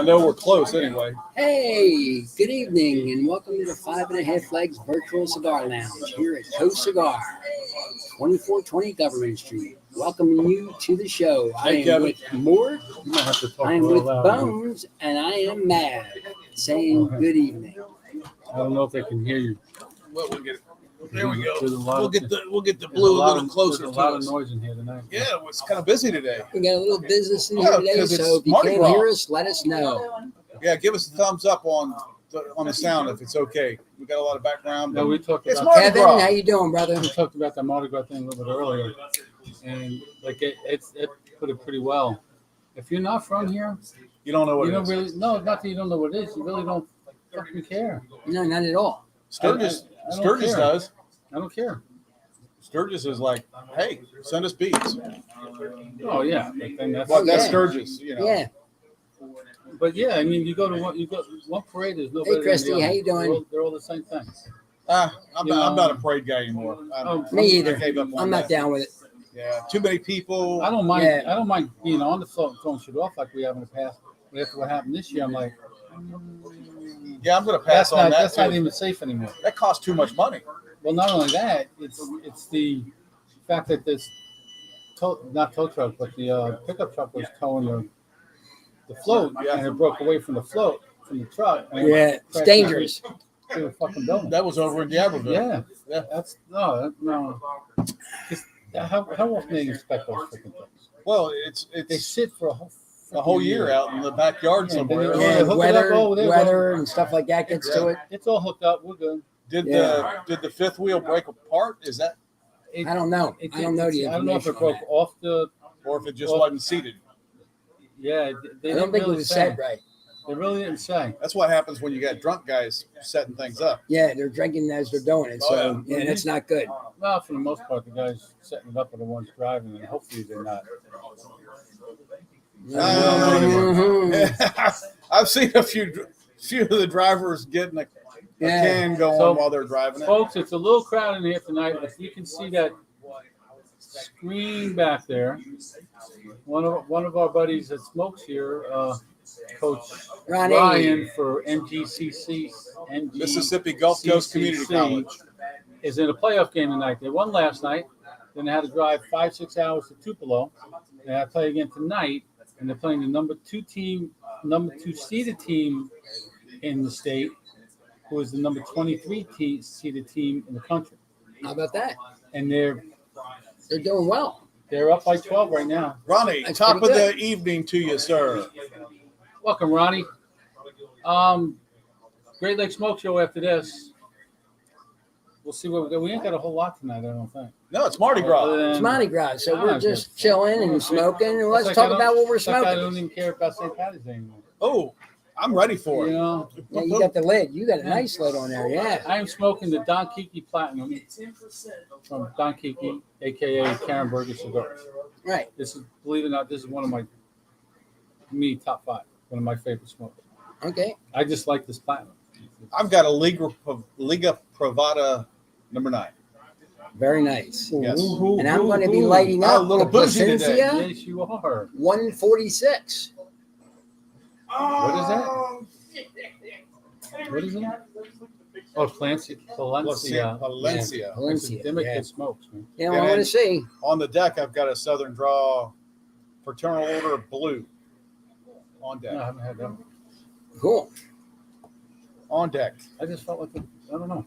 know we're close anyway. Hey, good evening, and welcome to the 5.5 Flags Virtual Cigar Lounge here at Coast Cigar, 2420 Government Street. Welcoming you to the show. I am Kevin. with Mort, You might have to talk I a am little with louder. Bones, and I am Mad, saying good evening. I don't know if they can hear you. Well, we'll get it. There we go. There's a lot We'll get the there's blue a little of, closer There's to a lot of us. noise in here tonight. Yeah, well, it's kind of busy today. We got a little business in here Yeah, today, 'cause it's so if you Mardi can't Gras. hear us, let us know. Yeah, give us a thumbs up on the sound if it's okay. We got a lot of background. No, we talked It's about Mardi Kevin, Gras. how you doing, brother? we talked about the Mardi Gras thing a little bit earlier, and like it put it pretty well. If you're not from here, You don't know what you it don't is. really not that you don't know what it is. You really don't fucking care. No, not at all. Sturgis, I don't Sturgis care. does. I don't care. Sturgis is like, hey, send us beats. Oh yeah, but then that's Well, that's yeah. Sturgis, you know. Yeah. But yeah, I mean, you go one parade is no Hey, better Christy, than the other. how you doing? They're all the same thing. I'm You not know. a parade guy anymore. Me either. I gave up on I'm not that. down with it. Yeah, too many people. I don't mind. Yeah. I don't mind being on the float and throwing shit off like we have in the past. But after what happened this year, I'm like, Yeah, I'm going to pass that's on not that. that's not too. even safe anymore. That costs too much money. Well, not only that, it's the fact that this not tow truck, but the pickup truck was towing the float, Yeah. and it broke away from the float from the truck. And it Yeah, it's crashed dangerous. into the fucking building. That was over in D'Iberville. Yeah, Yeah. that's no. Just, how often do they inspect those freaking things? Well, They it's sit for a whole year out in the backyard Yeah, somewhere. then Yeah, hook it up weather, over there, weather, and stuff like that gets to it. It's all hooked up. We're good. Did Yeah. the fifth wheel break apart? Is that, I don't know. I don't know the I don't know if it information. broke off the. or if it just Well- wasn't seated? Yeah, they I didn't don't think it really was say. said right. They really didn't say. That's what happens when you got drunk guys setting things up. Yeah, they're drinking as they're doing it, so yeah, that's not good. Well, for the most part, the guys setting it up are the ones driving, and hopefully they're not. Mhm. I've seen a few of the drivers getting a Yeah. can going So- while they're driving it. Folks, it's a little crowded in here tonight. If you can see that screen back there, one of our buddies that smokes here, Coach Ronnie. Ryan for MGCC, Mississippi Gulf Coast Community College. is in a playoff game tonight. They won last night. Then they had to drive 5-6 hours to Tupelo. They have to play again tonight, and they're playing the number two seeded team in the state, who is the number 23 seeded team in the country. How about that? And they're Doing well. up by 12 right now. Ronnie, That's top of pretty the evening to you, sir. Welcome, Ronnie. Great Lake Smoke Show after this. We'll see what we got. We ain't got a whole lot tonight, I don't think. No, it's Mardi Gras. Other than- It's Mardi Gras, so Ah, we're just chilling and smoking, and It's let's like talk I don't- about what we're it's like I don't smoking. even care about St. Patty's Day anymore. Oh, I'm ready for You it. know, Yeah, you got the lid. You got a nice lid on there. Yeah. I am smoking the Don Kiki Platinum from Don Kiki, aka Karen Burger Cigars. Right. This is, believe it or not, this is one of my top 5, one of my favorite smokes. Okay. I just like this platinum. I've got a Liga Privada number 9. Very nice. Yes. And I'm going to be Ooh. lighting I'm a up little the bougie today. Placencia Yes, you are. 146. What is that? What is it? Oh, Palencia. Valencia. It's a Valencia. Dimmick Yeah. that smokes, man. You know, I want to see. On the deck, I've got a Southern Draw Fraternal Order Blue on No, I deck. haven't had that one. Cool. On deck. I just felt like, I don't know.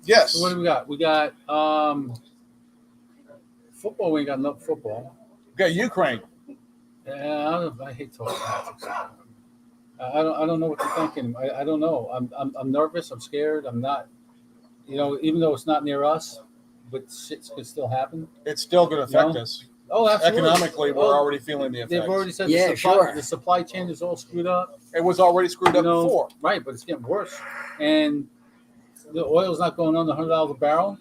Yes. So what do we got? We got football. We ain't got enough football. We've got Ukraine. Yeah, I hate talking politics. I don't know what you're thinking. I don't know. I'm nervous. I'm scared. I'm not. You know, even though it's not near us, but shit could still happen. It's still going to affect No. us. Oh, absolutely. Economically, we're already feeling the They've effects. already said Yeah, sure. the supply chain is all screwed up. It was already screwed You up know, before. right? But it's getting worse, and the oil's not going on the $100 a barrel.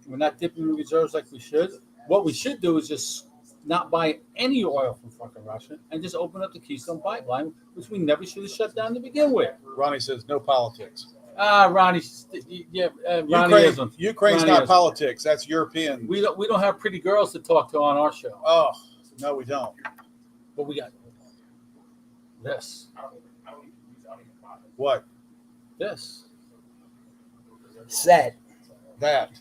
We're not dipping in reserves like we should. What we should do is just not buy any oil from fucking Russia and just open up the Keystone Pipeline, which we never should have shut down to begin with. Ronnie says no politics. Ronnie, yeah, Ronnie isn't. Ukraine's Ronnie not isn't. politics. That's European. We don't have pretty girls to talk to on our show, Oh, no, we don't. but we got This. What? This. Set. That.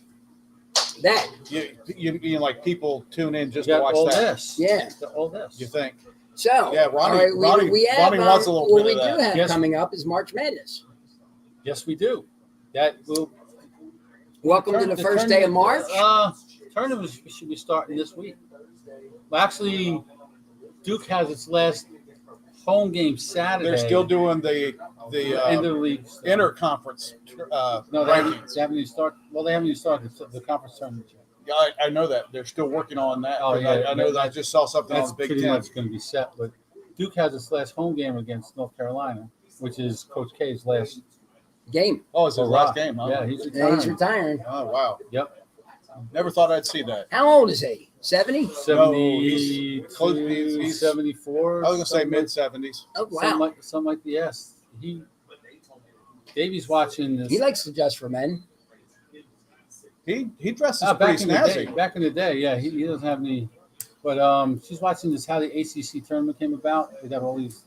That. You like people tune in just You to got watch all that? this. Yeah. Got all this. You think? So, Yeah, Ronnie- all right, Ronnie- we have, Ronnie wants a little what bit we of do that. have Yes. coming up is March Madness. Yes, we do. That will. Welcome to the first day of March. Tournament should be starting this week. Well, actually, Duke has its last home game Saturday. They're still doing the end of the league. interconference No, rankings. they haven't even started. Well, they haven't even started the conference tournament yet. Yeah, I know that. They're still working on that. Oh, yeah, I know that. I just saw something That's on Big pretty Ten. much going to be set. But Duke has its last home game against North Carolina, which is Coach K's last. Game. Oh, it's his hurrah. last game, huh? Yeah, he's Yeah, retiring. he's retiring. Oh, wow. Yep. Never thought I'd see that. How old is he? 70? 72, close- he's- 74. I was going to say something mid-70s. Oh, wow. Something like the yes. Davey's watching this. He likes to dress for men. He dresses back pretty in the day. snazzy. Back in the day, yeah, he doesn't have any. But she's watching this how the ACC tournament came about. They got all these.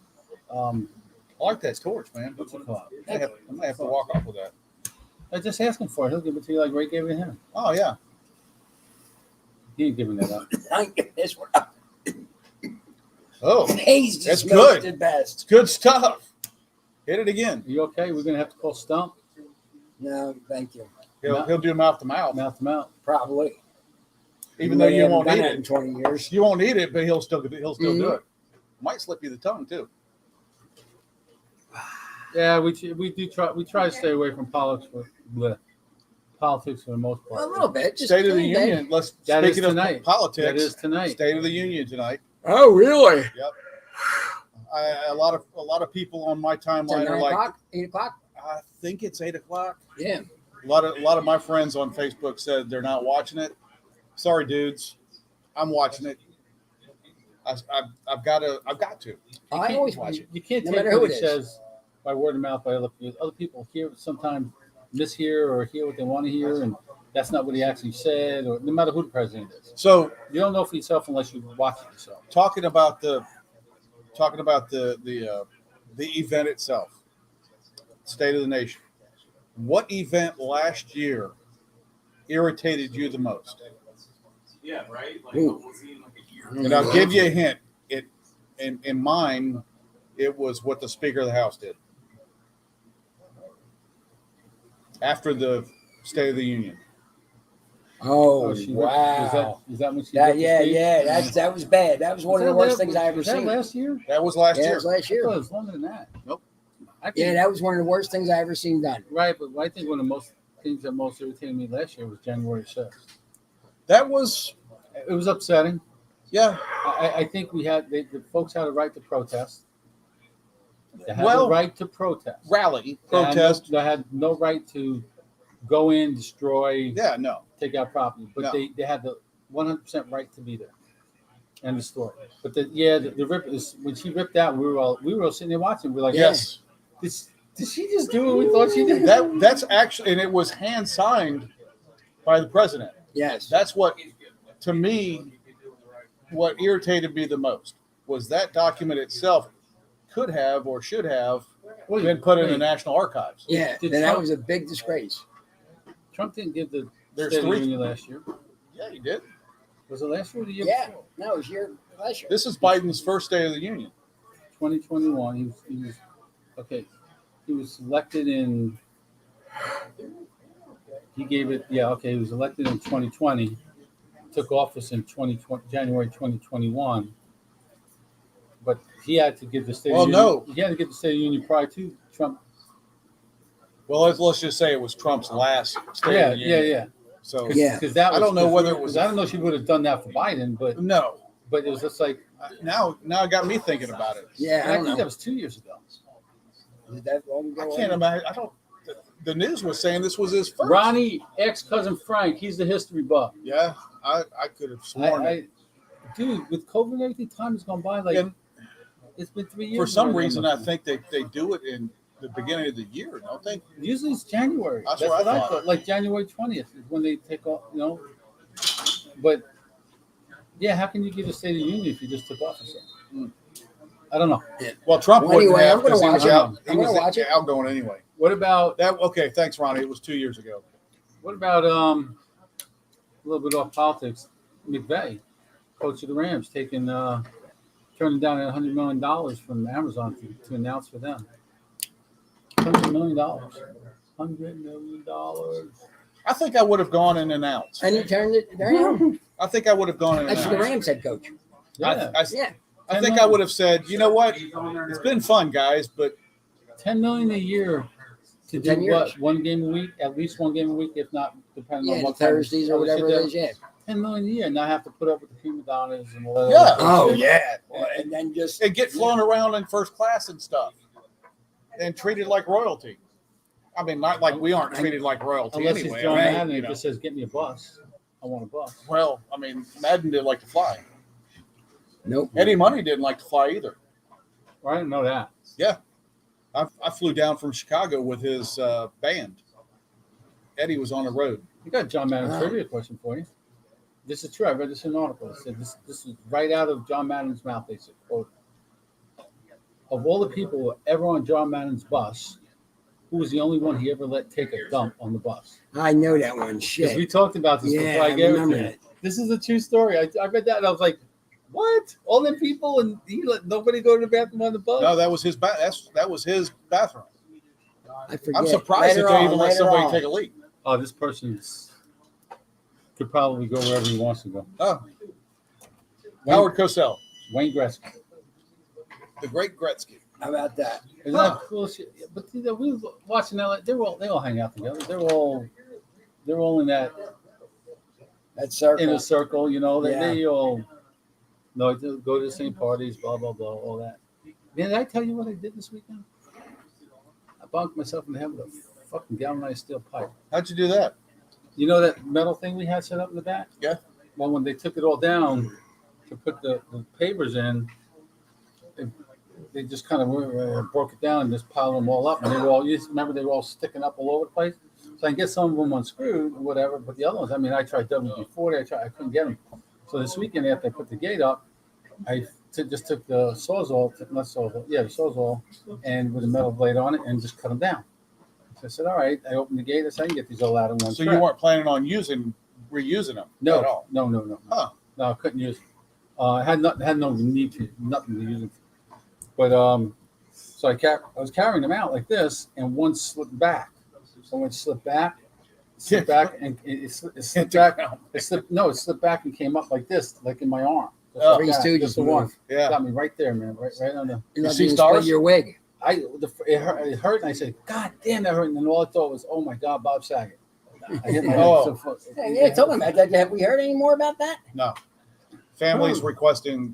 I like that torch, man. What's it called? I might have to walk off with that. I just ask him for it. He'll give it to you like Ray gave it to him. Oh, yeah. He ain't giving that up. This one. Oh, He's That's just good. the best. it's good stuff. Hit it again. Are you okay? We're gonna have to call Stump, No, thank you. He'll do mouth to mouth. mouth to mouth. Probably. Even though you haven't won't done eat that in it. 20 years. You won't eat it, but he'll still do Mhm. it. Might slip you the tongue, too. Yeah, we try to stay away from politics for the most A part. little bit. Just State of the a little bit. Union. Let's That is speaking of tonight. politics. That is tonight. State of the Union tonight. Oh, really? Yep. A lot of people on my Is that timeline 9 are like, o'clock? 8 o'clock? I think it's 8:00. Yeah. A lot of my friends on Facebook said they're not watching it. Sorry, dudes, I'm watching it. I've got to. I always watch it. You can't No take matter what who he it is. says by word of mouth by other people. Other people hear sometimes mishear or hear what they want to hear, and that's not what he actually said. Or no matter who the president is, So you don't know for yourself unless you watch it yourself. talking about the event itself, State of the Nation. What event last year irritated you the most? Yeah, right. Like, Ooh. And I'll give you a hint. In mine, it was what the Speaker of the House did after the State of the Union. Oh, she wow. Is that when she? That, ripped the yeah, speech? yeah. That was bad. That was one of the worst things I ever Was that seen. last year? That was last Yeah, it year. was last I thought it year. was longer than that. Nope. I think, Yeah, that was one of the worst things I ever seen done. right, but I think one of the most things that most irritated me last year was January 6th. That was, It was upsetting. yeah. I think the folks had a right to protest. They had Well, the right to protest. Rally, They had no- protest. They had no right to go in, destroy, Yeah, no. take out property, but No. they had the 100% right to be there. End of story. But the rip is when she ripped out, we were all sitting there watching. We're like, Yes. did she just do what we thought she did? That's actually, and it was hand signed by the president. Yes. That's what, to me, what irritated me the most was that document itself could have or should have been put in the National Archives. Yeah, Did then that Trump- was a big disgrace. Trump didn't give the There's State of the three. Union last year. Yeah, he did. Was it last year or the year Yeah, before? no, it was your pleasure. This is Biden's first State of the Union. 2021. He was okay. He was elected in. He gave it. Yeah, okay. He was elected in 2020. Took office in 2020, January 2021. But he had to give the State. Well, of the no. Union, he had to give the State of the Union prior to Trump. Well, let's just say it was Trump's last State Yeah, of the Union. yeah. So Yeah. Because that I don't know whether it was- I don't know if she would have done that for Biden, but no. it was just like. Now it got me thinking about it. Yeah, I I don't think know. that was 2 years ago. Is that long ago? I can't imagine. I don't. The news was saying this was his first. Ronnie, ex-cousin Frank, he's the history buff. Yeah, I could have sworn it. Dude, with COVID and everything, time has gone by. Like And it's been 3 years. for some already. reason, I think they do it in the beginning of the year. Don't they? Usually it's January. That's That's what I what I thought. thought. Like January 20th is when they take off. But yeah, how can you give a State of the Union if you just took office? I don't know. Well, Trump Well, wouldn't anyway, have I'm gonna because he watch was it. out. I'm He gonna was watch it. outgoing anyway. What about That okay? Thanks, Ronnie. It was 2 years ago. a little bit off politics? McVay, coach of the Rams, turning down $100 million from Amazon to announce for them. $100 million. $100 million. I think I would have gone and announced. And he turned it down. I think I would have gone and That's the announced. Rams head coach. Yeah. Yeah. I think I would have said, you know what? It's been fun, guys, but $10 million a year to do 10 years. what? One game a week, at least one game a week, if not depending Yeah, on the what time Thursdays or I would sit whatever it there. is. Yeah. $10 million a year, and not have to put up with the prima donnas and all that. yeah. other Oh bullshit. yeah. Well, and then just And get flown around in first class and stuff, and treated like royalty. I mean, not like we aren't treated like royalty Unless anyway. he's John right? Madden, You it know. just says, "Get me a bus. I want a bus." Well, I mean, Madden didn't like to fly. nope. Eddie Money didn't like to fly either. Well, I didn't know that. I flew down from Chicago with his band. Eddie was on the road. I got John Madden's trivia question for you. This is true. I read this in an article. It said this is right out of John Madden's mouth. They said, quote, of all the people ever on John Madden's bus, who was the only one he ever let take a dump on the bus? I know that one. Because Shit. we talked about this Yeah, before I I gave it remember to you. that. This is a true story. I read that and I was like, what? All them people and he let nobody go to the bathroom on the bus? No, that was his that was his bathroom. I forget. I'm surprised that they even let somebody take a leak. Oh, this person could probably go wherever he wants to go. Oh, Howard Cosell, Wayne Gretzky. the great Gretzky. How about that? Isn't that cool shit? But you know, we were watching that. They all hang out together. They're all in that circle. inner circle. You know, Yeah. they all go to the same parties. Blah blah blah. All that. Man, did I tell you what I did this weekend? I bonked myself in the head with a fucking galvanized steel pipe. How'd you do that? You know that metal thing we had set up in the back? Yeah. Well, when they took it all down to put the pavers in, they just kind of broke it down and just piled them all up. And they were all, remember, they were all sticking up all over the place. So I can get some of them unscrewed or whatever, but the other ones, I mean, I tried WD-40, I couldn't get them. So this weekend after I put the gate up, I just took the Sawzall, the Sawzall, and with a metal blade on it and just cut them down. So I said, all right, I opened the gate, I said, I can get these all out in one So trip. you weren't planning on reusing them at all? No. Huh. No, I couldn't use them. I had no need to, nothing to use them. But so I was carrying them out like this, and one slipped back. So when it slipped back, and it slipped back. It slipped back and came up like this, like in my arm. Just Oh. like that, Three just the Stooges one. move. Yeah. Got me right there, man. Right on the. You see see stars? your wig. It hurt, and I said, "God damn, that hurt!" And then all I thought was, "Oh my God, Bob Saget." I hit my Oh. head so far. Yeah, tell them about that. Have we heard any more about that? No. Families requesting.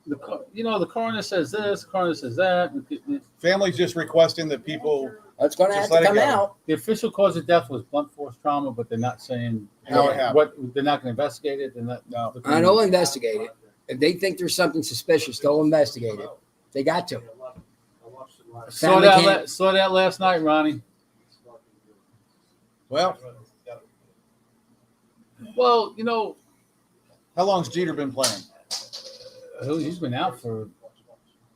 The coroner says this, the coroner says that. Families just requesting that people It's going to have Just to let it come go. out. The official cause of death was blunt force trauma, but they're not saying How it happened. what they're not going to investigate it. They're not. No. looking- And they'll investigate it. If they think there's something suspicious, they'll investigate it. They got to. Saw that last night, Ronnie. Well, Well, how long's Jeter been playing? he's been out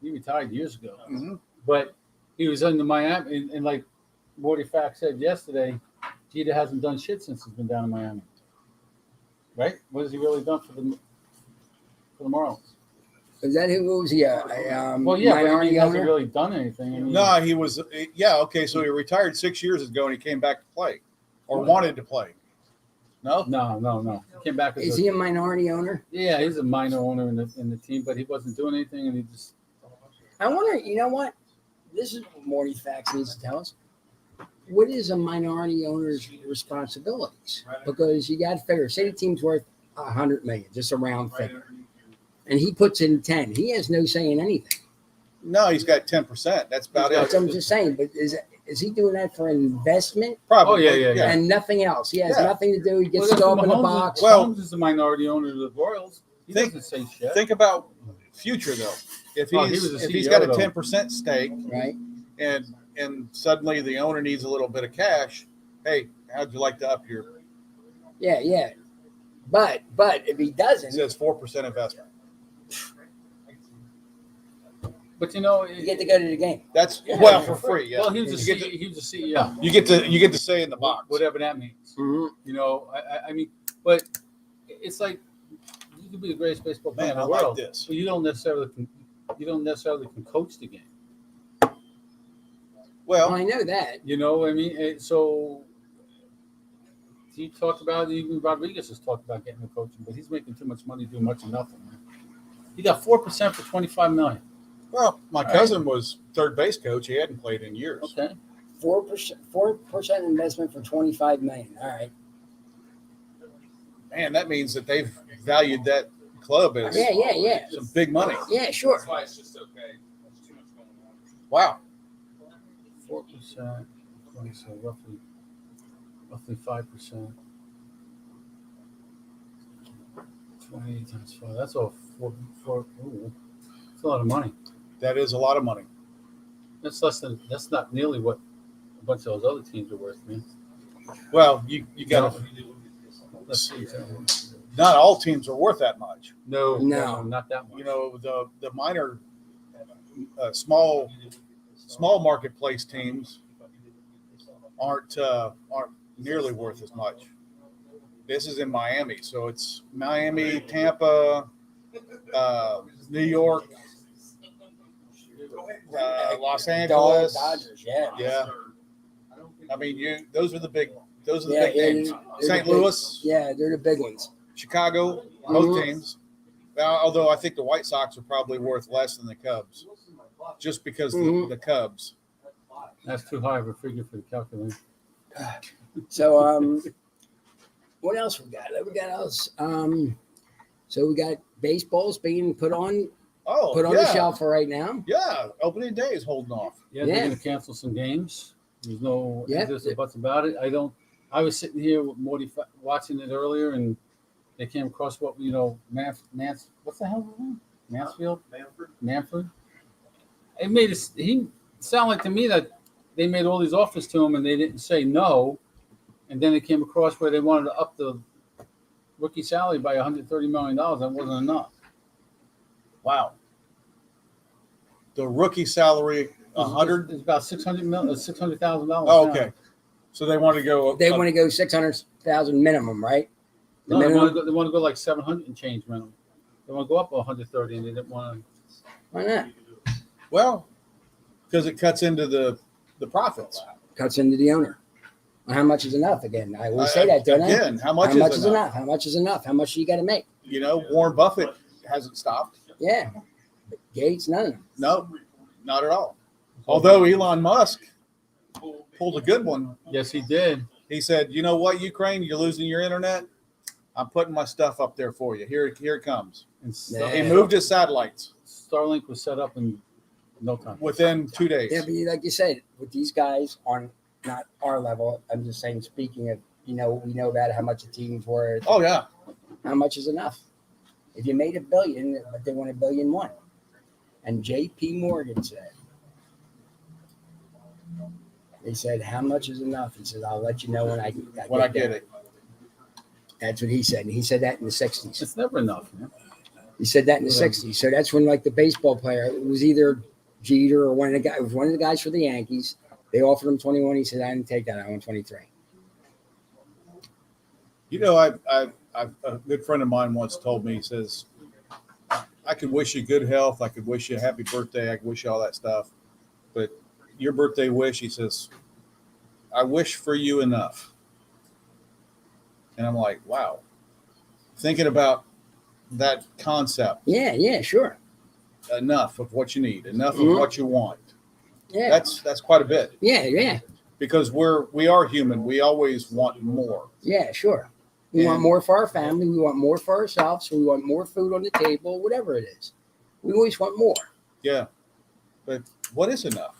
he retired years ago, Mm-hmm. but he was in the Miami, and like Morty Fact said yesterday, Jeter hasn't done shit since he's been down in Miami. Right? What has he really done for the Marlins? Is that who was he? Well, yeah, but minority he hasn't owner? really done anything. I mean, No, he was. Yeah, okay. So he retired 6 years ago, and he came back to play, or wanted to play. No. No. He came back as Is he a minority owner? Yeah, he's a minor owner in the team, but he wasn't doing anything, and he just. I wonder, you know what? This is what Morty Facts needs to tell us. What is a minority owner's responsibilities? Because you got to figure, say the team's worth $100 million, just a round figure, and he puts in 10. He has no say in anything. No, he's got 10%. That's about That's it. what I'm just saying. But is he doing that for investment Probably. Oh, yeah. and nothing else? He has Yeah. nothing to do. He gets Well, to go up in the Mahomes box. Well- Mahomes is the minority owner of the Royals. He Think- doesn't say shit. Think about future though. If Oh, he he's was a if he's CEO got a though. 10% stake, Right? and suddenly the owner needs a little bit of cash, hey, how'd you like to up your? Yeah. But if he It doesn't, says 4% investment. But you know, You get to go to the game. That's Yeah. well for free. Yeah. well, he was you a get he was a CEO. you get to say in the box. Whatever that means. Mhm. You know, I mean, but it's like you could be the greatest baseball player Man, in I the like world, this. but you don't necessarily can coach the game. Well, Well, I know that. You know what I mean? So he talked about, even Rodriguez has talked about getting a coaching, but he's making too much money doing much of nothing. Man. He got 4% for $25 million. well, my All cousin was third base coach. He hadn't played in years. Okay. 4% investment for $25 million. All right. Man, that means that they've valued that club as Yeah. some big money. Yeah, sure. That's why it's just okay. There's too much going on. Wow. 4%, so roughly 5%. 20 times 5. That's all four. Ooh, that's a lot of money. That is a lot of money. That's not nearly what a bunch of those other teams are worth, man. Well, you got to. Let's see. Not all teams are worth that much. No, No. not that much. You know, the minor, small marketplace teams aren't nearly worth as much. This is in Miami, so it's Miami, Tampa, New York, Los Angeles. Dodgers, yeah. Yeah, I mean, those are the big big Yeah, names. they're St. the big- Louis, Yeah, they're the big ones. Chicago, both Mhm. teams. Although I think the White Sox are probably worth less than the Cubs, just because Mhm. the Cubs. That's too high of a figure for the calculator. So, what else we got? We got else. So we got baseballs being put on the shelf for right now. Yeah, opening day is holding off. Yeah, Yeah. they're going to cancel some games. There's no Yeah. ifs or buts about it. I was sitting here with Morty watching it earlier, and they came across what what's the hell was his name? Mansfield? Manfred. It made he sound like to me that they made all these offers to him and they didn't say no, and then it came across where they wanted to up the rookie salary by $130 million. That wasn't enough. Wow. The rookie salary, It's about $600,000. Oh, okay. So they want to go. They want to go 600,000 minimum, right? The No, minimum? they want to go like 700 and change minimum. They want to go up 130, and they didn't want to. Why not? Well, because it cuts into the profits. Cuts into the owner. How much is enough? Again, I always say that, don't I? Again, how much, is enough? How much is enough? How much do you got to make? You know, Warren Buffett hasn't stopped. Yeah. Gates, none of them. No, not at all. Although Elon Musk pulled a good one. Yes, he did. He said, "You know what, Ukraine, you're losing your internet. I'm putting my stuff up there for you. Here it comes." And He moved his satellites Starlink was set up in no time. within 2 days. Yeah, but like you said, with these guys on not our level, I'm just saying, speaking of, we know about how much a team's worth. Oh yeah, How much is enough? If you made $1 billion, but they want $1.1 billion. And J.P. Morgan said, they said, how much is enough? He said, I'll let you know when I get it. That's what he said. And he said that in the 60s. It's never enough, man. He said that in the Yeah. 60s. So that's when, like, the baseball player, it was either Jeter or one of the guys for the Yankees. They offered him 21. He said, I didn't take that. I want 23. You know, I a good friend of mine once told me, he says, I could wish you good health. I could wish you a happy birthday. I could wish you all that stuff. But your birthday wish, he says, I wish for you enough. And I'm like, wow. Thinking about that concept, Yeah, sure. enough of what you need, enough Mhm. of what you want. Yeah. That's quite a bit, Yeah, because we are human. We always want more. yeah, sure. We want And- more for our family. We want more for ourselves. We want more food on the table, whatever it is. We always want more. Yeah. But what is enough?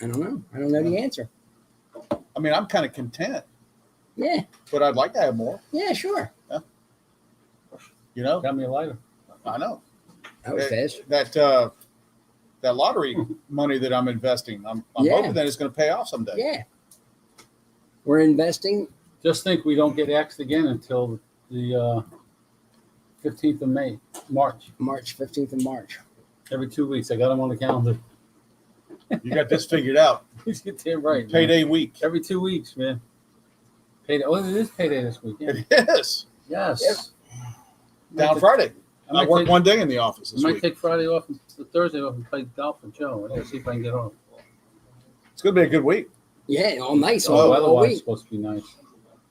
I don't know. I don't know the answer. I mean, I'm kind of content, Yeah, but I'd like to have more, yeah, sure. you know? Got me a lighter. I know. That was fast. That lottery money that I'm investing, I'm Yeah. hoping that it's going to pay off someday. Yeah. We're investing. Just think we don't get axed again until the 15th of March. March 15th of March. Every 2 weeks, I got them on the calendar. You got this figured out. Please get damn right. man. Payday week. Every 2 weeks, man. Payday. Oh, it is payday this week. Yeah. It is. Yes. Down Friday. I might work take- one day in the office I this might week. take Friday off and Thursday off and play golf with Joe. I gotta see if I can get off. It's going to be a good week. Yeah, all nice Oh, all weather-wise, it's week. supposed to be nice.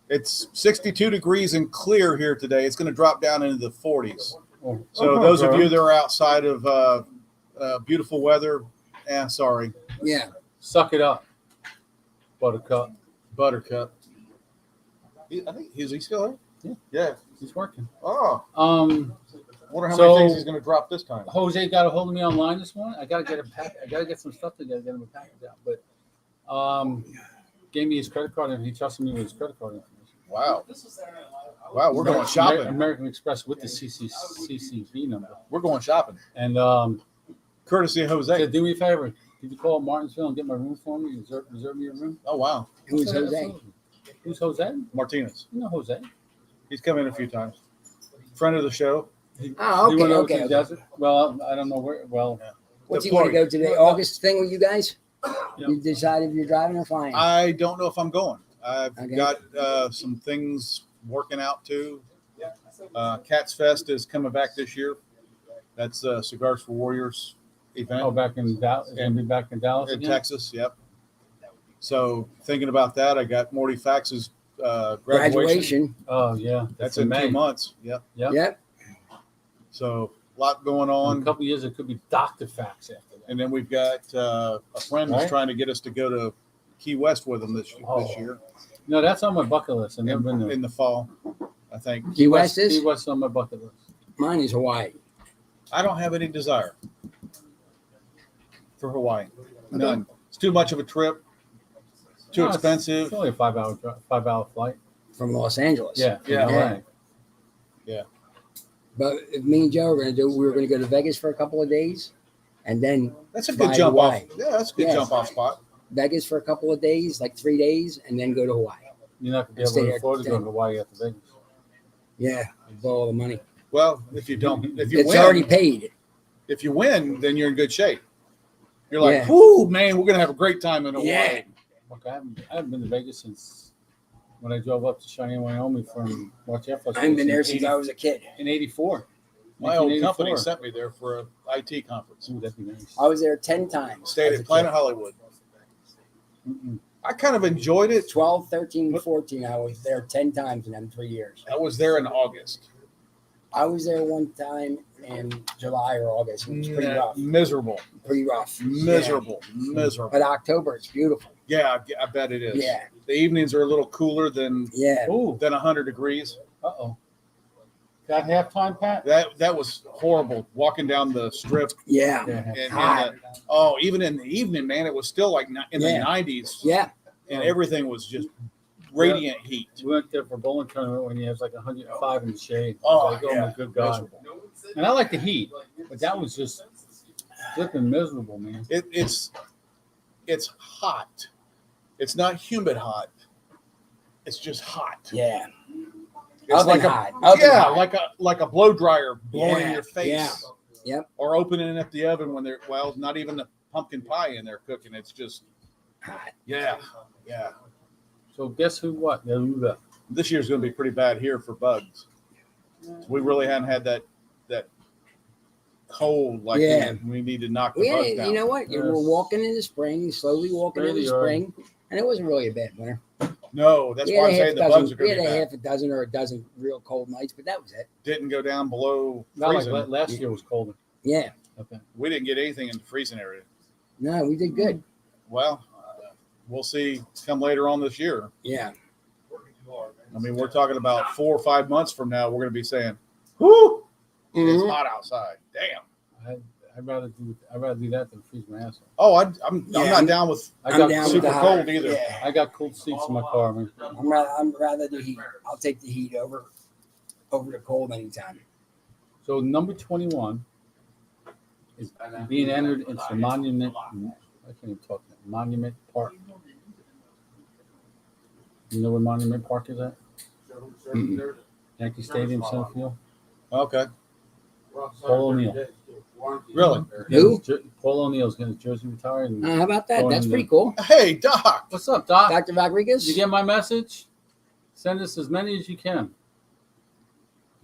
It's 62 degrees and clear here today. It's going to drop down into the 40s. Oh, So oh, those bro. of you that are outside of beautiful weather, sorry, Yeah. Suck it up, Buttercup. Buttercup. I think is he still here? Yeah. He's working. Oh, wonder how So- many things he's going to drop this time. Jose got a hold of me online this morning. I gotta get him pack. I gotta get some stuff together, get him a package out. But gave me his credit card and he trusted me with his credit card information. Wow. Wow, we're going shopping. American Express with the CCV number. We're going shopping. And Courtesy of said, Jose. do me a favor. Did you call Martinsville and get my room for me? Reserve me a room? Oh, wow. Who's I said, Jose? "Absolutely." Who's Jose? Martinez. You know Jose. He's come in a few times. Friend of the show. Oh, You okay, went over okay. to the desert? Well, I don't know where. Well, What's he Deployed. going to go today? August thing with you guys? Yep. You decided if you're driving or flying? I don't know if I'm going. I've Okay. got some things working out too. Cats Fest is coming back this year. That's Cigars for Warriors event. oh, back in Dallas. Gonna be back in Dallas In again? Texas, yep. So thinking about that, I got Morty Fax's graduation. Graduation. Oh yeah, That's in in May. 2 months. Yep. Yep. Yep. So a lot going In a on. couple of years, it could be Dr. Fax after that. And then we've got a friend who's Right. trying to get us to go to Key West with him this Oh. year No, that's on my bucket list. I've never been there. in the fall, I think. Key West Key is? West on my bucket list. Mine is Hawaii. I don't have any desire for Hawaii. None. It's too much of a trip. Too No, expensive. It's only a 5-hour flight. From Los Angeles. Yeah. from Yeah. LA. But if me and Joe were going to do, we were going to go to Vegas for a couple of days, and then That's a Fly good to jump off. Hawaii. Yeah, that's a good Yes. jump off spot. Vegas for a couple of days, like 3 days, and then go to Hawaii. You're not gonna be And stay able to there afford to go ten. to Hawaii after Vegas. Yeah, blow all the money. Well, if you don't, if you It's win, already paid. if you win, then you're in good shape. You're like, Yeah. whoo, man, we're gonna have a great time in Hawaii. Yeah. Look, I haven't been to Vegas since when I drove up to Cheyenne, Wyoming from Watch Air Force I haven't been there in since 80 I was a kid. in '84. My old company 1984. sent me there for an IT conference. Ooh, that'd be nice. I was there 10 times. Stayed as a at Planet kid. Hollywood. Mm-mm. I kind of enjoyed it. 12, 13, 14. I was there 10 times in them 3 years. I was there in August. I was there one time in July or August. It was pretty rough. Miserable. Pretty rough. Miserable. Yeah. Miserable. But October, it's beautiful. Yeah, I bet it is. Yeah. The evenings are a little cooler than Yeah. Ooh, 100 degrees. uh-oh. Got halftime, Pat? That was horrible. Walking down the strip, Yeah. Yeah. and Hot. even in the evening, man, it was still like in the Yeah. 90s, Yeah. and everything was just radiant heat. We went there for a bowling tournament when you have like 105 in the shade. Oh, Like, yeah. my good God. Miserable. And I like the heat, but that was just flipping miserable, man. It's hot. It's not humid hot. It's just hot. Yeah. It's Oven like hot. a Oven yeah, hot. like a blow dryer blowing in Yeah, your face. yeah. Yep. Or opening up the oven when they're not even the pumpkin pie in there cooking. It's just Hot. yeah. So guess who what? Yeah, This year's going to be pretty bad here for bugs. We really hadn't had that cold like Yeah. we need to knock the Yeah, bugs down. you know what? You were Yes. walking in the spring, slowly walking in the Really are. spring, and it wasn't really a bad winter. No, that's We why had I'm a saying half the dozen. bugs are We going had to be a bad. half a dozen or a dozen real cold nights, but that was it. Didn't go down below not like freezing. last year was colder. Yeah. Okay. We didn't get anything in the freezing area. No, we did good. Well, we'll see come later on this year. Yeah. I mean, we're talking about 4 or 5 months from now. We're going to be saying, "Whoo, it's Mhm. hot outside." Damn. I'd rather do that than freeze my ass off. Oh, I'm Yeah, not down with I I'm got down with super the hot. cold either. Yeah. I got cold seats in my car, man. I'm rather the heat. I'll take the heat over the cold anytime. So number 21 is being entered into the Monument. I can't even talk. Monument Park. You know where Monument Park is at? Yankee Stadium, center field. Okay, Paul O'Neill. really? Who? Paul O'Neill's getting his jersey retired. And How about that? Going That's in pretty there. cool. Hey, Doc. what's up, Doc? Dr. Rodriguez? You get my message? Send us as many as you can.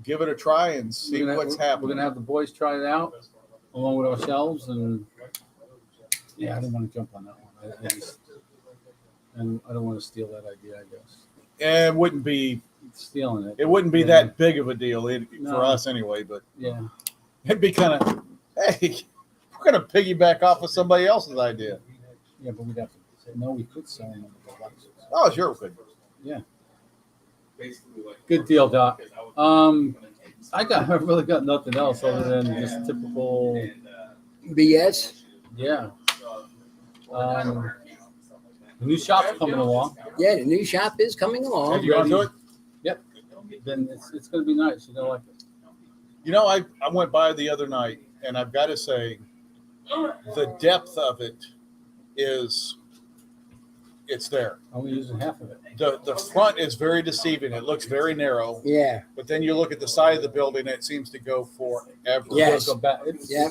Give it a try and see what's We're happening. gonna have the boys try it out along with ourselves, and yeah, I didn't want to jump on that one. And I don't want to steal that idea. I guess It wouldn't be. stealing it. It wouldn't be Yeah. that big of a deal No. for us anyway. But Yeah. it'd be kind of. Hey, we're gonna piggyback off of somebody else's idea. Yeah, but we'd have to say no. We could sell them the boxes. Oh, sure, we could. Good deal, Doc. I really got nothing else other than just typical. BS? Yeah. The new shop's coming along. Yeah, the new shop is coming Have along. you gone to it? Then it's going to be nice. You know, like You know, I went by the other night, and I've got to say, the depth of it is, it's there. only using half of it. The front is very deceiving. It looks very narrow, Yeah. but then you look at the side of the building, it seems to go forever. Yes. Go back. It's, Yeah.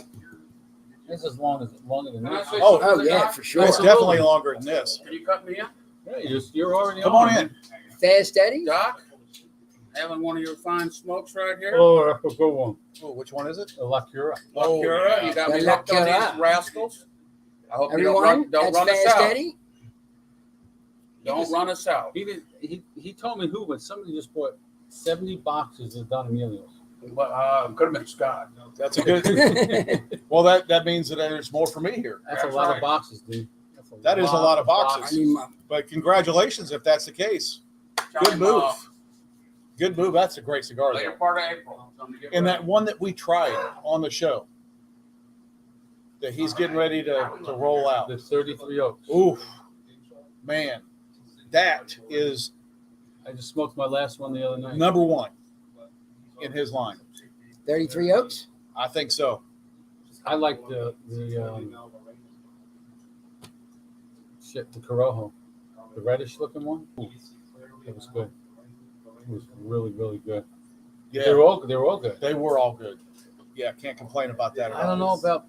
It's as longer than this. Oh, yeah, for sure. It's definitely longer than this. Can you cut me in? Yeah, you're already Come on in. Fast Eddie? Doc? Having one of your fine smokes right here? Oh, that's a good one. Oh, which one is it? A La Cura. Oh, Cura, you got me La hooked on Cura. these rascals. I hope you Everyone, don't that's run us Fast out. Eddie? Don't run us out. He told me who, but somebody just bought 70 boxes of Don Emilio's. But could have been Scott. That's a good. Well, that means that there's more for me here. That's a That's lot right. of boxes, dude. That is a lot of I boxes. mean, But congratulations if that's the case. Good move. Good move. That's a great cigar. Later Though. part of April. And that one that we tried on the show that he's getting ready to roll out. The 33 Oaks. Oof, man, that is I just smoked my last one the other night. number one in his line. 33 Oaks? I think so. I like the Corojo, the reddish looking one. Ooh, it was good. It was really, really good. Yeah, They were all good. they were all good. Yeah, can't complain about that at all. I don't know about.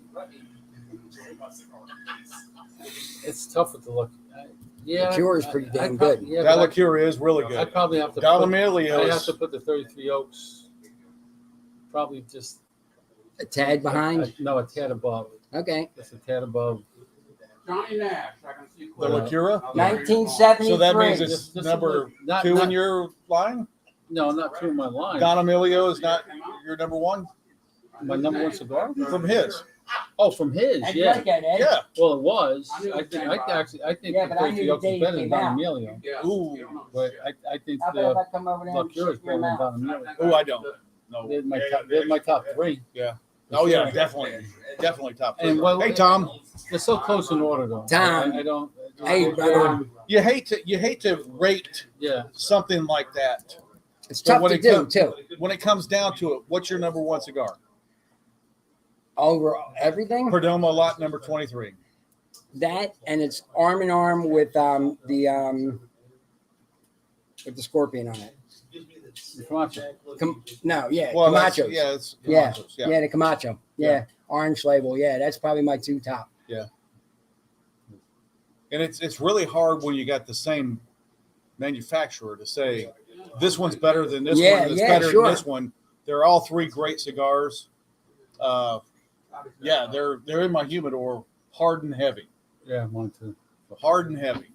It's tough with the look. Yeah, The Cure is pretty I damn prob- good. Yeah, That but liqueur is really I'd good. probably have to. Don I have Emilio's. to put the 33 Oaks. Probably just A tad behind? no, a tad above. Okay. Just a tad above. Johnny Nash. I can see The clear. liqueur. 1973. So that means Just- it's just number not- two not- in your line. No, not two in my line. Don Emilio is not your number one My number one cigar. from his. Oh, from his, I'd yeah. like that, Ed. Yeah. Well, it was. I knew I it think. came I out. actually. I think Yeah, the but I knew 33 the Oaks day is it better than came Don out. Emilio. Yeah. Ooh. But I think How about if the I come over there La and Cura is shake your better than mouth? Don Emilio. Oh, I don't. No. They're my top three. Yeah. For Oh yeah, sure. definitely top three. And well, Hey Tom, They're so close in order, though. Tom. I don't. Hey, brother. you hate to rate Yeah. something like that. It's But tough when to it do, comes- too. When it comes down to it, what's your number one cigar? Over everything? Perdomo lot number 23. That, and it's arm in arm with the scorpion on it. The Camacho. No, yeah, Well, that's, Camachos. yeah, it's Yeah. Camachos, Yeah, the Camacho. Yeah. Yeah. Orange label. Yeah, that's probably my two top. And it's really hard when you got the same manufacturer to say this one's better than this Yeah, one. That's yeah, better sure. than this one. They're all three great cigars. Yeah, they're in my humidor, hard and heavy. Yeah, mine too. Hard and heavy.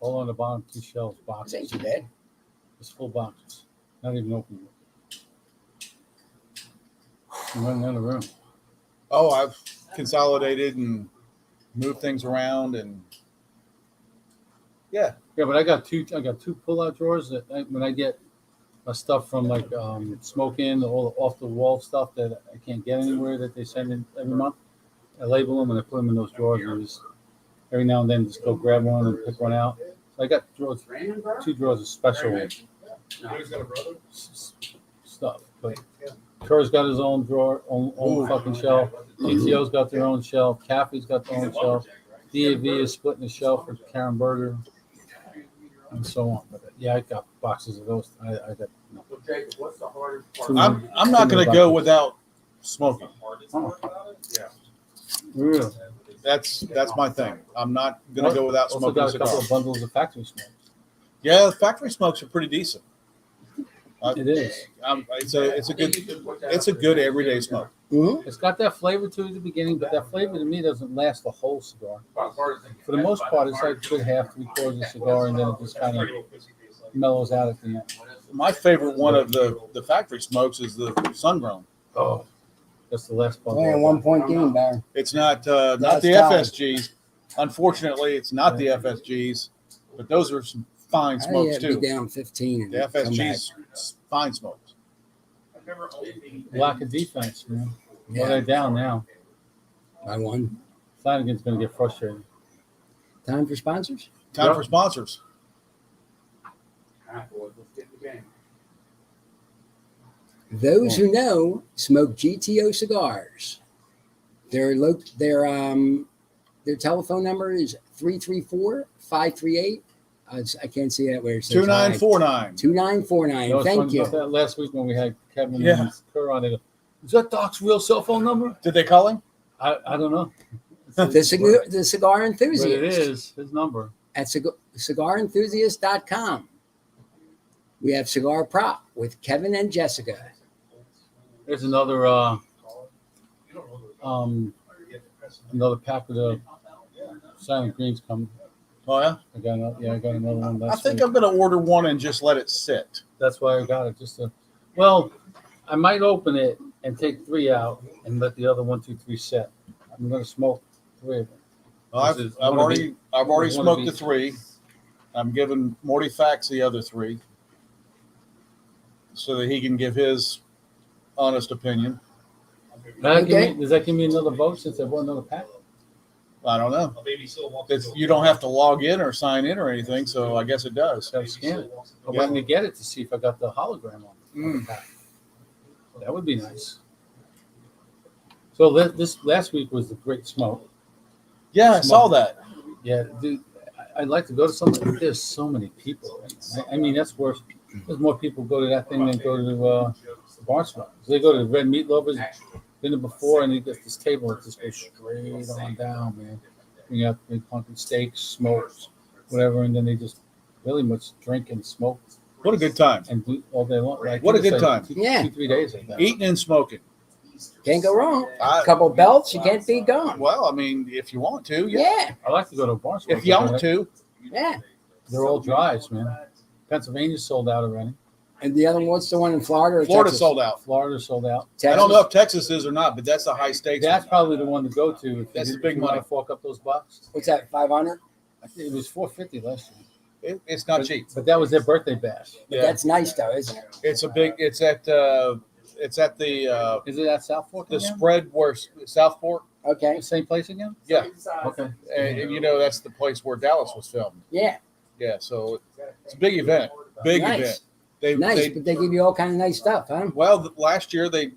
All on the bottom, 2 shelves, This boxes. ain't too bad. Just full boxes. Not even open yet. I'm running out of room. Oh, I've consolidated and moved things around, and yeah, Yeah, but I got two pull-out drawers that when I get stuff from like smoking, all the off-the-wall stuff that I can't get anywhere that they send in every month. I label them and I put them in those drawers and just every now and then just go grab one and pick one out. So I got drawers, 2 drawers of special stuff. But Kerr's got his own drawer, own fucking shelf. GTO's got their own shelf. Caffey's got their own shelf. DAV is splitting the shelf with Karen Berger, and so on. But yeah, I got boxes of those. I got. No. What's the hardest part? Too I'm not going to go without smoking. Oh, Really? That's my thing. I'm not gonna go without Also smoking got a a cigar. couple of bundles of factory smokes. Yeah, factory smokes are pretty decent. It is. It's a good everyday smoke. Mm-hmm. It's got that flavor to it at the beginning, but that flavor to me doesn't last the whole cigar. For the most part, it's like a good half, 3/4 of the cigar, and then it just kind of mellows out at the end. My favorite one of the factory smokes is the sun grown. Oh, that's the last bundle. Only a 1 point game, Baron. It's not the That's FSGs. Unfortunately, it's not the FSGs, but those are some fine smokes I'd be too. down 15. And The come back. FSGs, fine smokes. Lack of defense, man. Yeah. Well, they're down now. By one. Flanagan's going to get frustrated. Time for sponsors? Time Yep. for sponsors. Those who know smoke GTO cigars. Their telephone number is 334-538. I can't see that where it says 2949. 2949. That was Thank fun you. about that last week when we had Kevin Yeah. and Kerr on it. Is that Doc's real cell phone number? Did they call him? I don't know. The cigar But enthusiast it is his number. at cigarenthusiast.com. We have Cigar Prop with Kevin and Jessica. There's another another pack of the Silent Greens coming. Oh yeah. I got another one. I Last think week. I'm gonna order one and just let it sit. That's why I got it. Well, I might open it and take 3 out and let the other 1, 2, 3 set. I'm gonna smoke 3 of them. I've This is already one smoked of the these. 3. I'm giving Morty Fax the other 3, so that he can give his honest opinion. Does that give me another vote since I bought another pack? I don't know. You don't have to log in or sign in or anything, so I guess it does. Got to scan it. I Yeah. wanted to get it to see if I got the hologram on the Mm. pack. That would be nice. So this last week was the great smoke. Yeah, I saw that. Yeah, dude, I'd like to go to something, but there's so many people. I mean, that's worse. There's more people go to that thing than go to the bar smoke. They go to the Red Meat Lovers, been there before, and they get this table that just goes straight on down, man. You got big pumpkin steaks, smokes, whatever, and then they just really much drink and smoke What a good time. and do all day long. Like, What a you good say, time. 2-3 days like that. Eating and smoking. Can't go wrong. I- A couple belts, you can't be gone. Well, I mean, if you want to, yeah. Yeah. I like to go to a bar smoke. If you want to, Yeah. They're all drives, man. Pennsylvania's sold out already. And the other one, what's the one in Florida? Or Florida Texas? sold out. Florida's sold out. Texas? I don't know if Texas is or not, but that's the high stakes. That's probably the one to go to. If That's you, the big if you want money. to fork up those bucks. What's that, 500? I think it was $450 last year. It's not cheap. But that was their birthday bash. Yeah, That's nice, though, isn't it? it's a big. It's at the Is it at South Fork the again? spread where Southport. Okay. The same place again? Yeah, Okay. and you know that's the place where Dallas was filmed. Yeah. Yeah, so it's a big event. Big Nice. event. They Nice, but they give you all kind of nice stuff, huh? last year they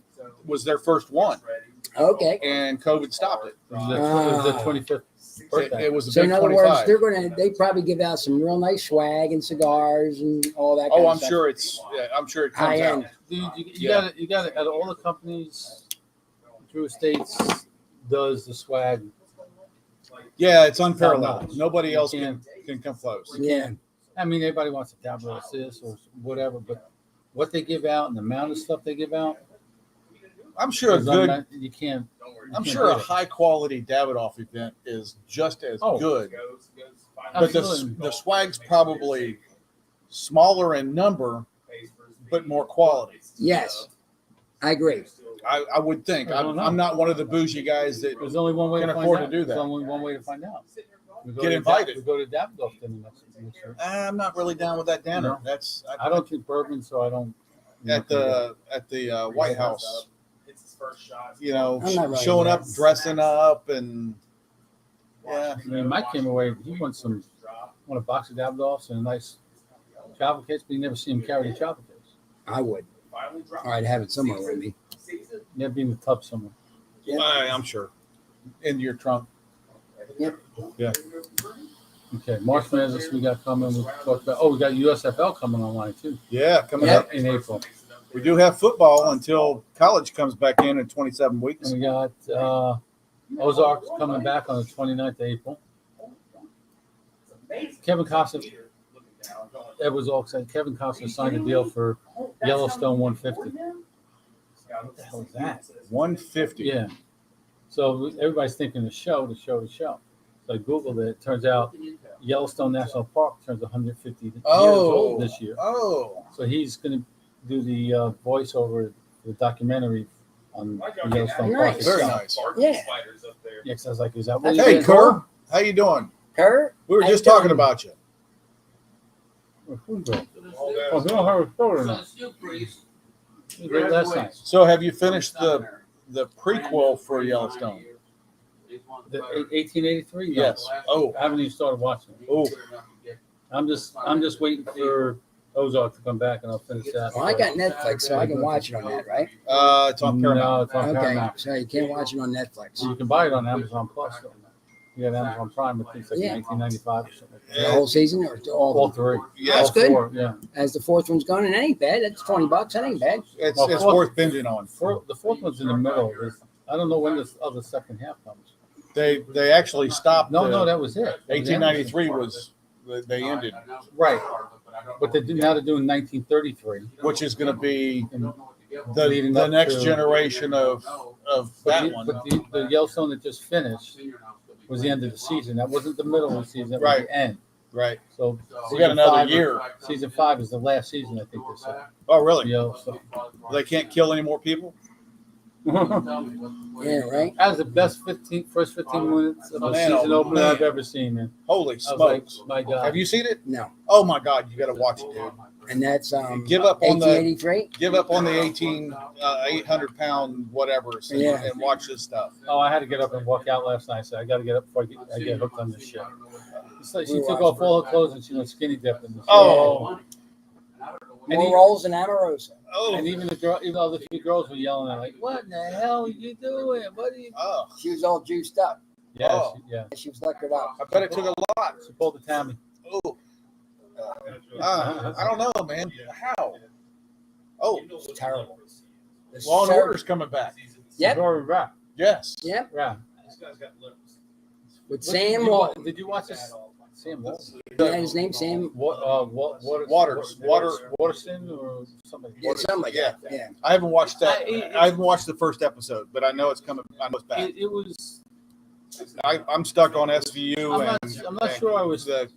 was their first one, Okay. and COVID stopped it. It was the 25th birthday. It was a So big in other 25. words, they probably give out some real nice swag and cigars and all that. Kind Oh, of I'm stuff. sure I'm sure it comes High out. end. Dude, you Yeah. got it. Out of all the companies, Drew Estates does the swag. Yeah, it's unparalleled. Top-notch. Nobody You else can't- can come close. Yeah. I mean, everybody wants a tablet assist or whatever, but what they give out and the amount of stuff they give out, I'm sure a is good. unma- you can't. you I'm can't sure a beat it. high quality Davidoff event is just as Oh. good, but Absolutely. the swag's probably smaller in number, but more quality. Yes. I agree. I would think. I don't know. I'm not one of the bougie guys that. There's only one way Can to find afford out. to do that. There's only one way to find out. We go Get to invited. We go to Davidoff dinner next year. I'm not really down with that dinner. No. That's I don't drink bourbon, so I don't. at the White House. You know, I'm not really showing there. up, dressing up, and yeah. I mean, Mike came away. He wants a box of Davidoffs and a nice travel case, but you never see him carry the travel case. I would. All right, have it somewhere with me. Never be in the tub somewhere. I'm sure in your trunk. Yep. Yeah. Okay, March Madness we got coming. We talked about. Oh, we got USFL coming online too Yeah, coming Yeah. up. in April. We do have football until college comes back in 27 And weeks. we got Ozark's coming back on the 29th of April. Kevin Costner, that was all exciting. Kevin Costner signed a deal for Yellowstone 150. What the hell is that? 150. Yeah. So everybody's thinking the show. So I Googled it. It turns out Yellowstone National Park turns 150 years old this year. Oh. So he's going to do the voiceover, the documentary on the Yellowstone Park. Nice. Very itself. nice. Yeah. Yeah, 'cause I was like, is that what Hey, he's Kerr. How you doing? Kurt, We were how just you talking doing? about you. doing? Oh, we don't have a story now. We did last night. So have you finished the prequel for Yellowstone? The 1883? No. Yes. Oh. I haven't even started watching it. Oh. I'm just waiting for Ozark to come back and I'll finish that. Well, I got Netflix, so I can watch it on that, right? It's on Paramount. No, it's on Okay, Paramount. so you can't watch it on Netflix. You can buy it on Amazon Plus. Though. You got Amazon Prime, I think it's like Yeah. 1995 or something. The whole season or all All of them? three. Yeah, That's All good. four, yeah. As the fourth one's going, and it ain't bad. That's $20. That ain't bad. It's Well, it's fourth- worth binging on. The fourth one's in the middle. I don't know when the other second half comes. They actually stopped. No, that was it. 1893 was they ended, Right. But they're doing 1933. which is going to be And the up next to- generation of that one. But the Yellowstone that just finished was the end of the season. That wasn't the middle of the season. That was Right. the end. Right. So We season got another 5 year. Season 5 is the last season, I think they said. Oh, really? Yellowstone. They can't kill any more people? Yeah, right? That was the best first 15 minutes of a Man, season oh, opener man. I've ever seen, man. Holy I was like, smokes. my God. Have you seen it? No. Oh my God, you got to watch it, dude. And that's Give up on the 1883. give up on the 800-pound whatever and, Yeah. and watch this stuff. Oh, I had to get up and walk out last night, so I got to get up before I get hooked on this shit. It's like she We're took watching. off all her clothes and she went skinny dipping. Oh. More rolls than Amorosa. Oh. And even even though the few girls were yelling at like, "What the hell are you doing? What are you?" Oh. She was all juiced up. Yeah, Oh. she She was liquored up. I bet it took a lot. She pulled the Tammy. Oh. I don't know, man. How? Oh, It's terrible. It's Law and terrible. Order's coming back. Yep. Very rap. Yes. Yep. Yeah. With Sam Walt. Did you watch this? Sam Walt. Yeah, his name Sam. Waterston or something. Yeah, something like that. Yeah. I haven't watched that. I- I haven't watched the first episode, but I know it's coming. I know it's back. It was. I'm stuck on SVU I'm not and sure I was. the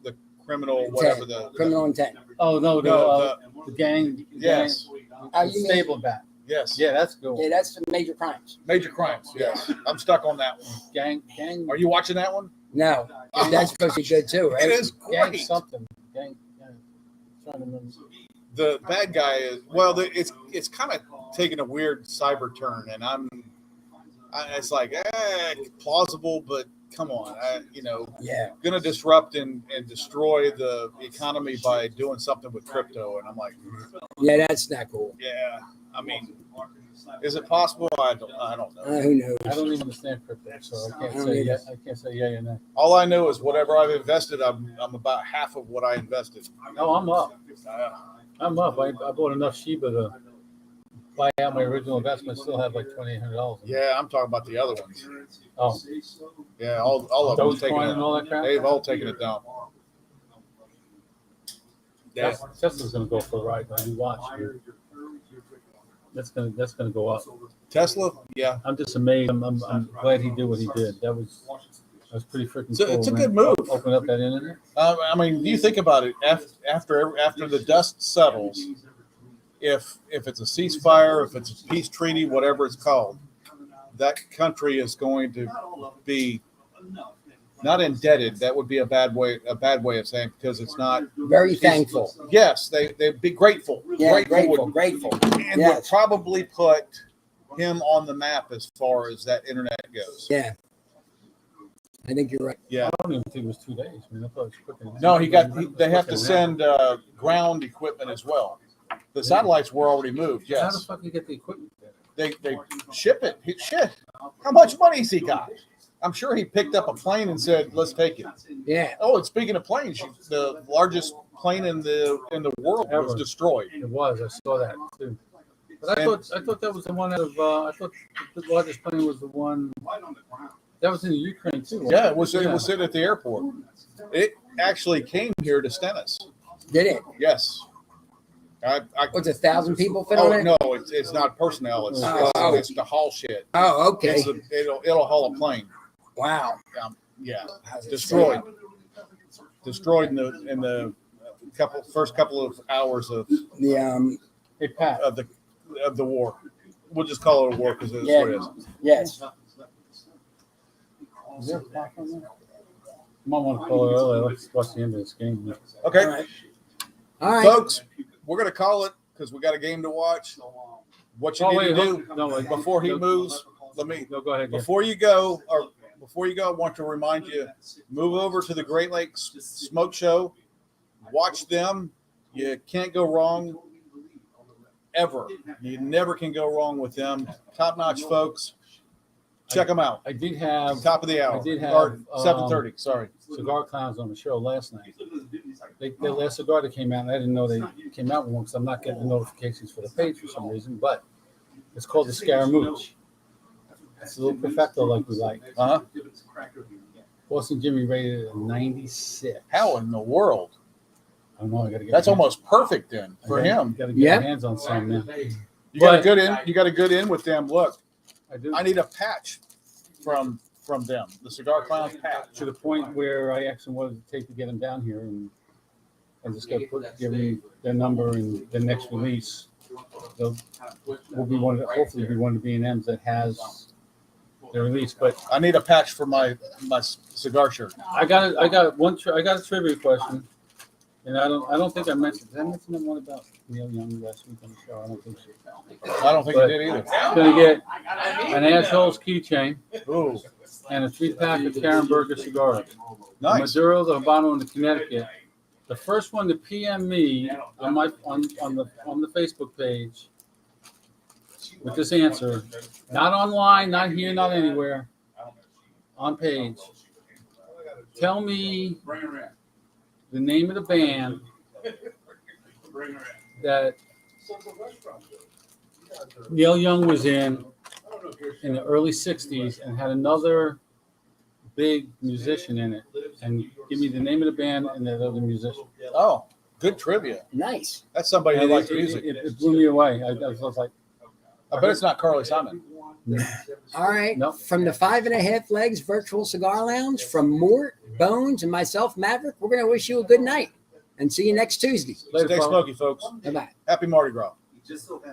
criminal whatever Criminal intent. Oh no, No, the gang. Yes. Oh, you mean- Stable back. Yes. Yeah, that's cool. Yeah, that's the major crimes. Major crimes. Yes. I'm stuck on that one. Gang. Are you watching that one? No. And that's supposed to be good too, right? It is Gang great. something. Gang. Trying to remember. The bad guy is it's kind of taking a weird cyber turn, and it's like plausible, but come on, Yeah. gonna disrupt and destroy the economy by doing something with crypto, and I'm like, Yeah, that's not cool. yeah, I mean, is it possible? I don't know. Who knows? I don't even understand crypto, so I I can't don't say either. I can't say yeah or no. All I know is whatever I've invested, I'm about half of what I invested. No, I'm up. Uh, I'm up. I bought enough Shiba to buy out my original investment. Still have like $2,800. yeah, I'm talking about the other ones. Oh, Yeah, all of them taken Dogecoin it. and all that crap. They've all taken it down. Yeah. Tesla's gonna go for a ride. When you watch, dude. That's gonna go up. Tesla, yeah. I'm just amazed. I'm glad he did what he did. That was pretty freaking It's a- cool. it's a man. good move. Open up that internet. I mean, you think about it. After the dust settles, if it's a ceasefire, if it's a peace treaty, whatever it's called, that country is going to be not indebted. That would be a bad way of saying, because it's not. Very thankful. Yes, they'd be grateful. Yeah, grateful. And Yes. would probably put him on the map as far as that internet goes. Yeah. I think you're right. Yeah. I don't even think it was 2 days. I mean, I thought it was quicker. No, they have to send ground equipment as well. The satellites were already moved. How the Yes, fuck you get the equipment there? they ship it. Shit, how much money has he got? I'm sure he picked up a plane and said, "Let's take it." Yeah. Oh, and speaking of planes, the largest plane in the world was Ever. destroyed. It was. I saw that too. But I thought that was the one out of. I thought the largest plane was the one That was in the Ukraine too. wasn't Yeah, it was sitting at the airport. It actually came here to Stennis. Did it? Yes. Was 1,000 people fit on Oh it? no, it's not personnel. It's the haul shit. Oh, okay. It'll haul a plane. Wow. Yeah, destroyed in the first couple of hours of The Hey Pat, the war. We'll just call it a war because it's Yeah. what it is. yes. is there a clock on there? You might want to call it early. Let's watch the end of this game. Okay, All right. All right. folks, we're gonna call it because we got a game to watch. What you need to do before he moves. Let me No, go ahead. Yeah. before you go, I want to remind you, move over to the Great Lakes Smoke Show. Watch them. You can't go wrong ever. You never can go wrong with them. Top-notch folks. Check them out. I did have Top of the hour. I did have, Or 7:30. Sorry. Cigar Clowns on the show last night. The last cigar that came out, and I didn't know they came out with one because I'm not getting the notifications for the page for some reason, but it's called the Scaramouche. It's a little perfecto like we like. Uh-huh. Boston Jimmy rated it a 96. How in the world? I don't know. I got to get. That's almost perfect then for him. Got to get Yep. my hands on some now. You got a But- good in. You got a good in with them. Look, I do. I need a patch from them. The Cigar Clowns patch. To the point where I actually wanted to take to get them down here, and I just got to give them their number and the next release. Will be one of hopefully be one of the B&Ms that has the release. But I need a patch for my cigar shirt. I got a trivia question, and I don't think I mentioned. Did I mention the one about Neil Young last week on the show? I don't think so. I don't think But- you did either. Gonna get an asshole's keychain Ooh, and a 3-pack of Karen Berger cigars. The nice. Maduro, the Habano, and the Connecticut. The first one to PM me on the Facebook page with this answer, not online, not here, not anywhere, on page. Tell me the name of the band that Neil Young was in the early '60s and had another big musician in it, and give me the name of the band and that other musician. Oh, good trivia. Nice. That's somebody who And likes it, music. it blew me away. I was like, I bet it's not Carly Simon. All right. Nope. From the 5.5 Legs Virtual Cigar Lounge, from Mort, Bones, and myself, Maverick, we're going to wish you a good night and see you next Tuesday. later, Stay folks. smoky, folks. Bye-bye. Happy Mardi Gras.